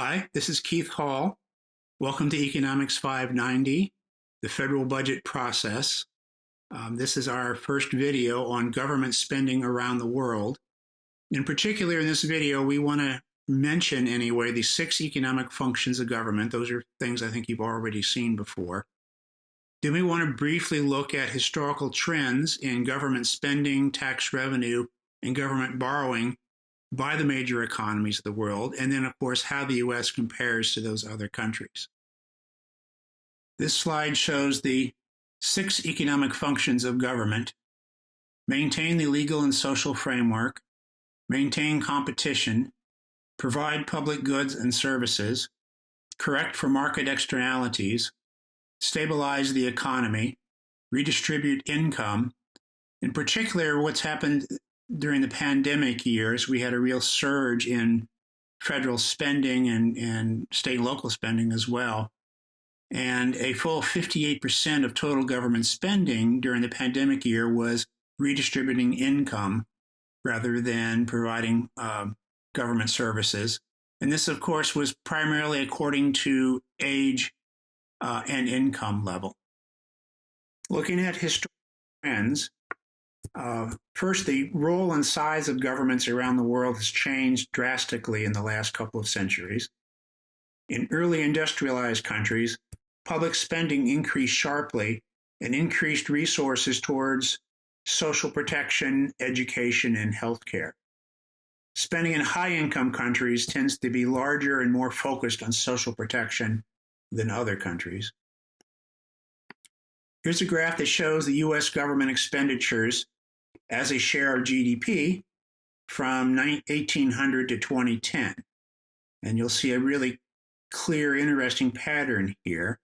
Hi, this is Keith Hall. Welcome to Economics 590, the federal budget process. This is our first video on government spending around the world. In particular, in this video, we want to mention anyway the 6 economic functions of government. Those are things I think you've already seen before. Then we want to briefly look at historical trends in government spending, tax revenue, and government borrowing by the major economies of the world, and then, of course, how the U.S. compares to those other countries. This slide shows the 6 economic functions of government: maintain the legal and social framework, maintain competition, provide public goods and services, correct for market externalities, stabilize the economy, redistribute income. In particular, what's happened during the pandemic years, we had a real surge in federal spending and state and local spending as well. And a full 58% of total government spending during the pandemic year was redistributing income rather than providing government services. And this, of course, was primarily according to age and income level. Looking at historical trends, first, the role and size of governments around the world has changed drastically in the last couple of centuries. In early industrialized countries, public spending increased sharply and increased resources towards social protection, education, and healthcare. Spending in high-income countries tends to be larger and more focused on social protection than other countries. Here's a graph that shows the U.S. government expenditures as a share of GDP from 1800 to 2010. And you'll see a really clear, interesting pattern here.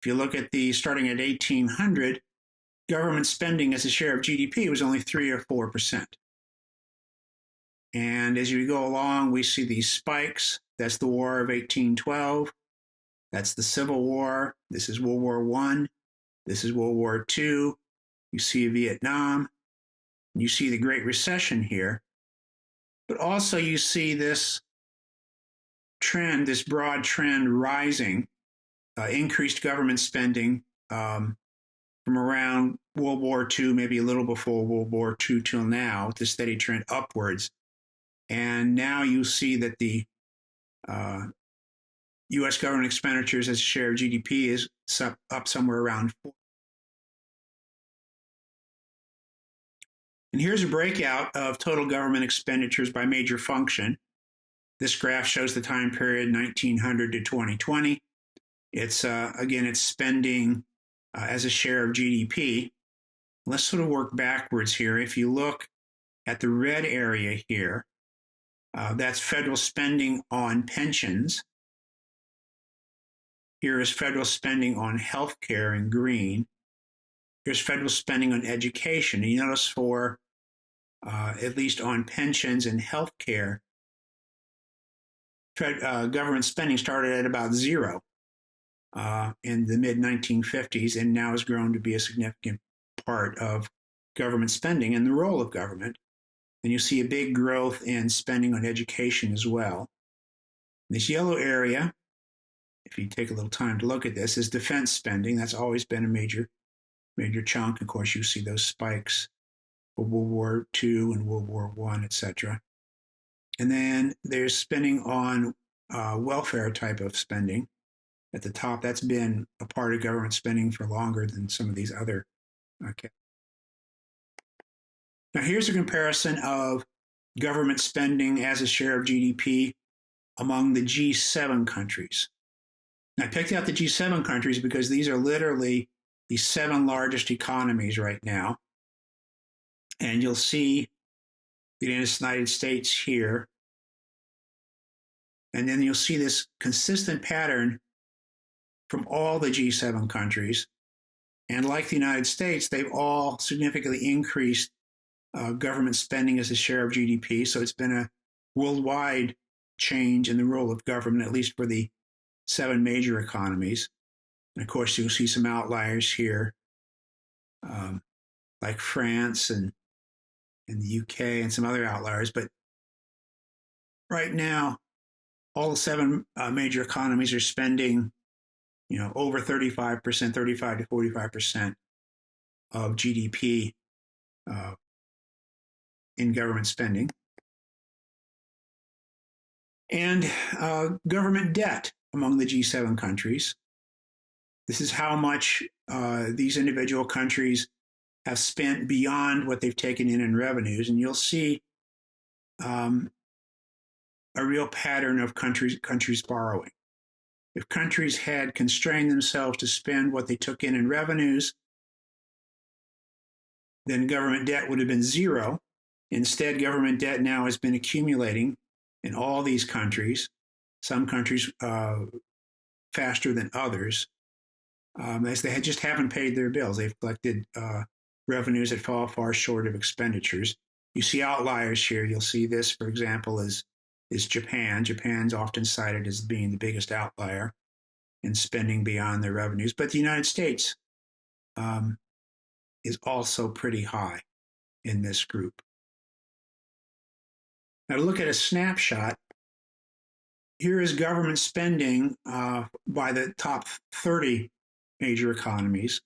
If you look at starting at 1800, government spending as a share of GDP was only 3 or 4%. And as you go along, we see these spikes. That's the War of 1812. That's the Civil War. This is World War I. This is World War II. You see Vietnam. You see the Great Recession here. But also you see this trend, this broad trend rising, increased government spending from around World War II, maybe a little before World War II till now, with a steady trend upwards. And now you see that the U.S. government expenditures as a share of GDP is up somewhere around 4%. And here's a breakout of total government expenditures by major function. This graph shows the time period 1900 to 2020. It's, again, it's spending as a share of GDP. Let's sort of work backwards here. If you look at the red area here, that's federal spending on pensions. Here is federal spending on healthcare in green. Here's federal spending on education. And you notice for, at least on pensions and healthcare, government spending started at about 0 in the mid-1950s and now has grown to be a significant part of government spending and the role of government. And you see a big growth in spending on education as well. This yellow area, if you take a little time to look at this, is defense spending. That's always been a major chunk. Of course, you see those spikes for World War II and World War I, etc. And then there's spending on welfare type of spending at the top. That's been a part of government spending for longer than some of these other. Okay. Now here's a comparison of government spending as a share of GDP among the G7 countries. I picked out the G7 countries because these are literally the 7 largest economies right now. And you'll see the United States here. And then you'll see this consistent pattern from all the G7 countries. And like the United States, they've all significantly increased government spending as a share of GDP. So it's been a worldwide change in the role of government, at least for the 7 major economies. And of course, you'll see some outliers here, like France and the UK and some other outliers. But right now, all the seven major economies are spending, over 35%, 35 to 45% of GDP in government spending. And government debt among the G7 countries. This is how much these individual countries have spent beyond what they've taken in revenues. And you'll see a real pattern of countries borrowing. If countries had constrained themselves to spend what they took in revenues, then government debt would have been zero. Instead, government debt now has been accumulating in all these countries, some countries faster than others, as they just haven't paid their bills. They've collected revenues that fall far short of expenditures. You see outliers here. You'll see this, for example, is Japan. Japan's often cited as being the biggest outlier in spending beyond their revenues. But the United States is also pretty high in this group. Now, to look at a snapshot, here is government spending by the top 30 major economies.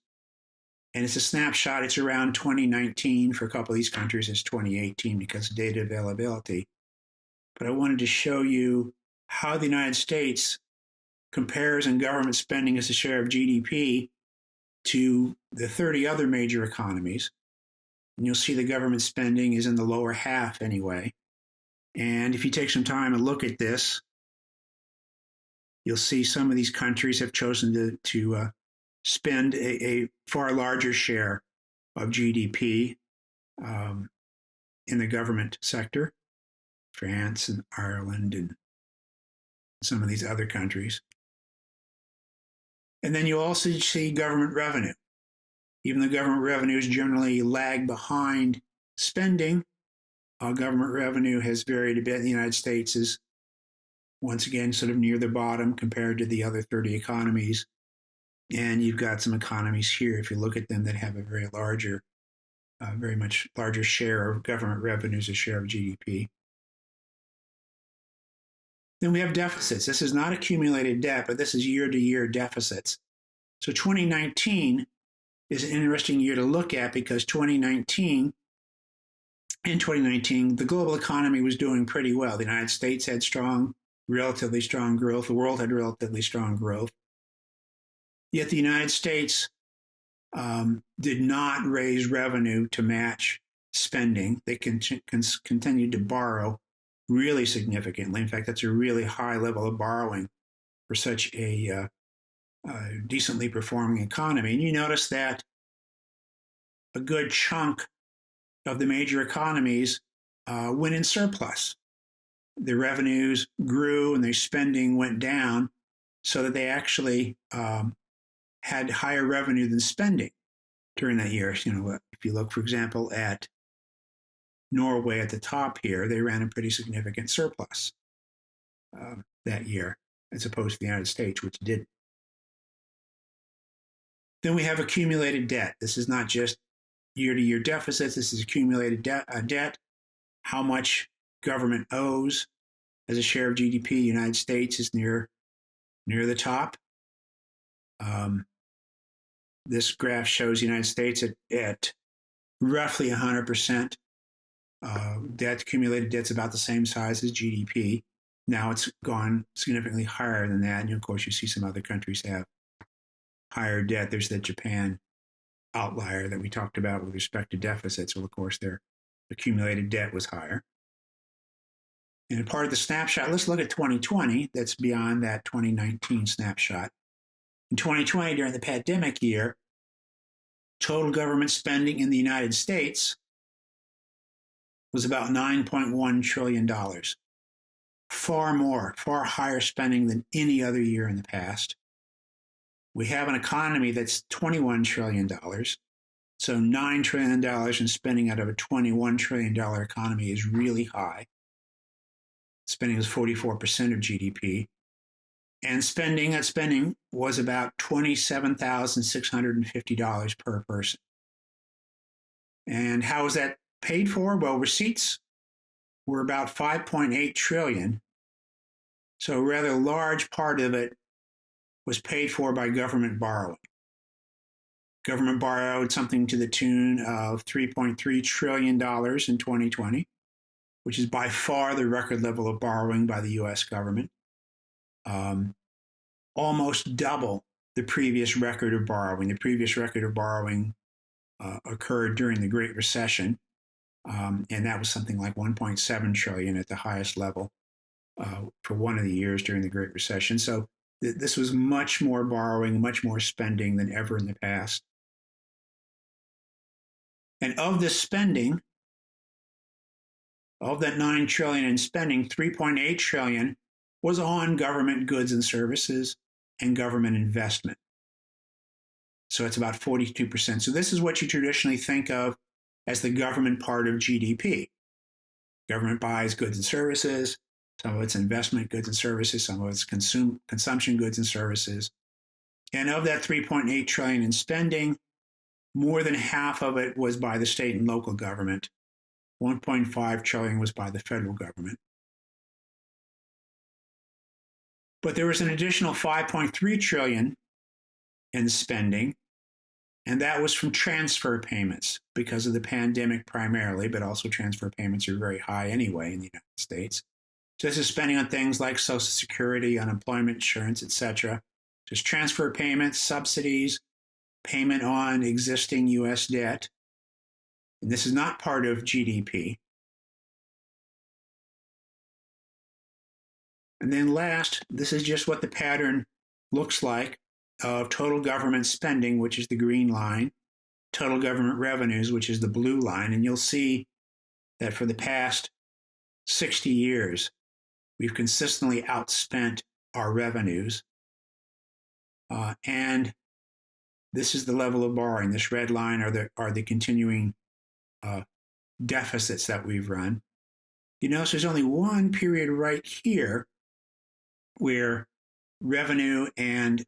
And it's a snapshot. It's around 2019. For a couple of these countries, it's 2018 because of data availability. But I wanted to show you how the United States compares in government spending as a share of GDP to the 30 other major economies. And you'll see the government spending is in the lower half anyway. And if you take some time and look at this, you'll see some of these countries have chosen to spend a far larger share of GDP in the government sector. France and Ireland and some of these other countries. And then you also see government revenue. Even though government revenues generally lag behind spending, government revenue has varied a bit. The United States is, once again, sort of near the bottom compared to the other 30 economies. And you've got some economies here, if you look at them, that have a very much larger share of government revenues as a share of GDP. Then we have deficits. This is not accumulated debt, but this is year-to-year deficits. So 2019 is an interesting year to look at because in 2019, the global economy was doing pretty well. The United States had relatively strong growth. The world had relatively strong growth. Yet the United States did not raise revenue to match spending. They continued to borrow really significantly. In fact, that's a really high level of borrowing for such a decently performing economy. And you notice that a good chunk of the major economies went in surplus. Their revenues grew and their spending went down so that they actually had higher revenue than spending during that year. If you look, for example, at Norway at the top here, they ran a pretty significant surplus that year, as opposed to the United States, which didn't. Then we have accumulated debt. This is not just year-to-year deficits. This is accumulated debt, how much government owes as a share of GDP. The United States is near the top. This graph shows the United States at roughly 100%. Accumulated debt's about the same size as GDP. Now it's gone significantly higher than that. And of course, you see some other countries have higher debt. There's the Japan outlier that we talked about with respect to deficits. Well, of course, their accumulated debt was higher. And part of the snapshot, let's look at 2020. That's beyond that 2019 snapshot. In 2020, during the pandemic year, total government spending in the United States was about $9.1 trillion. Far higher spending than any other year in the past. We have an economy that's $21 trillion. So $9 trillion in spending out of a $21 trillion economy is really high. Spending is 44% of GDP. And that spending was about $27,650 per person. And how was that paid for? Well, receipts were about $5.8 trillion. So a rather large part of it was paid for by government borrowing. Government borrowed something to the tune of $3.3 trillion in 2020, which is by far the record level of borrowing by the US government. Almost double the previous record of borrowing. The previous record of borrowing occurred during the Great Recession, and that was something like 1.7 trillion at the highest level for one of the years during the Great Recession. So this was much more borrowing, much more spending than ever in the past. And of this spending, of that 9 trillion in spending, 3.8 trillion was on government goods and services and government investment. So it's about 42%. So this is what you traditionally think of as the government part of GDP. Government buys goods and services, some of it's investment goods and services, some of it's consumption goods and services. And of that 3.8 trillion in spending, more than half of it was by the state and local government. 1.5 trillion was by the federal government. But there was an additional 5.3 trillion in spending, and that was from transfer payments because of the pandemic primarily, but also transfer payments are very high anyway in the United States. So this is spending on things like Social Security, unemployment insurance, etc. Just transfer payments, subsidies, payment on existing U.S. debt. And this is not part of GDP. And then last, this is just what the pattern looks like of total government spending, which is the green line, total government revenues, which is the blue line. And you'll see that for the past 60 years, we've consistently outspent our revenues. And this is the level of borrowing. This red line are the continuing deficits that we've run. You notice there's only one period right here where revenue and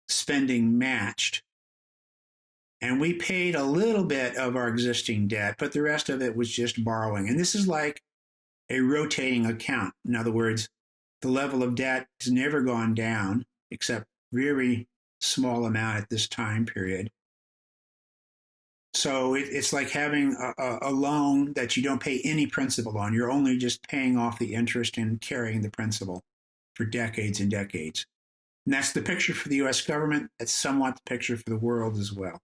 spending matched. And we paid a little bit of our existing debt, but the rest of it was just borrowing. And this is like a rotating account. In other words, the level of debt has never gone down, except very small amount at this time period. So it's like having a loan that you don't pay any principal on. You're only just paying off the interest and carrying the principal for decades and decades. And that's the picture for the US government. That's somewhat the picture for the world as well.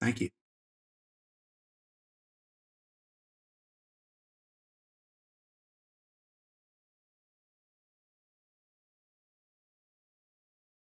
Thank you.